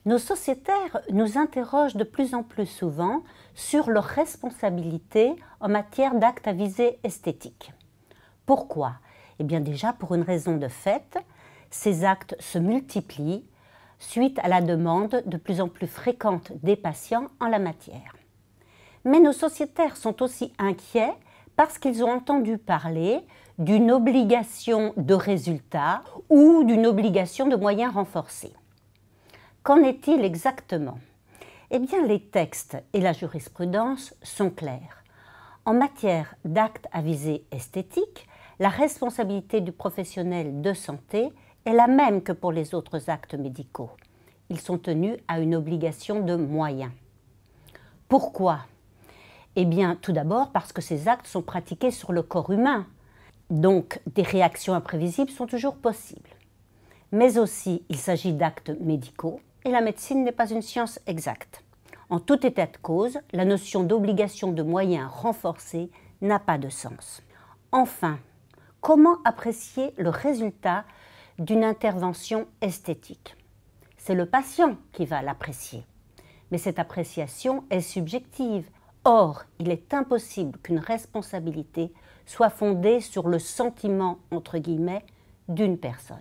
Nos sociétaires nous interrogent de plus en plus souvent sur leur responsabilité en matière d'actes à visée esthétique. Pourquoi? Eh bien déjà pour une raison de fait, ces actes se multiplient suite à la demande de plus en plus fréquente des patients en la matière. Mais nos sociétaires sont aussi inquiets parce qu'ils ont entendu parler d'une obligation de résultat ou d'une obligation de moyens renforcés. Qu'en est-il exactement? Eh bien, les textes et la jurisprudence sont clairs. En matière d'actes à visée esthétique, la responsabilité du professionnel de santé est la même que pour les autres actes médicaux. Ils sont tenus à une obligation de moyens. Pourquoi? Eh bien, tout d'abord parce que ces actes sont pratiqués sur le corps humain. Donc, des réactions imprévisibles sont toujours possibles. Mais aussi, il s'agit d'actes médicaux et la médecine n'est pas une science exacte. En tout état de cause, la notion d'obligation de moyens renforcés n'a pas de sens. Enfin, comment apprécier le résultat d'une intervention esthétique? C'est le patient qui va l'apprécier. Mais cette appréciation est subjective. Or, il est impossible qu'une responsabilité soit fondée sur le sentiment, entre guillemets, d'une personne.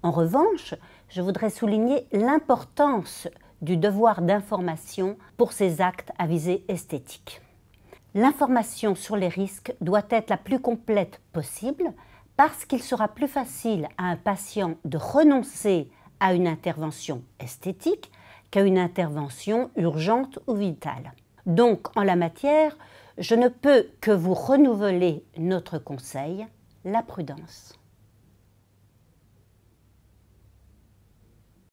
En revanche, je voudrais souligner l'importance du devoir d'information pour ces actes à visée esthétique. L'information sur les risques doit être la plus complète possible parce qu'il sera plus facile à un patient de renoncer à une intervention esthétique qu'à une intervention urgente ou vitale. Donc, en la matière, je ne peux que vous renouveler notre conseil, la prudence.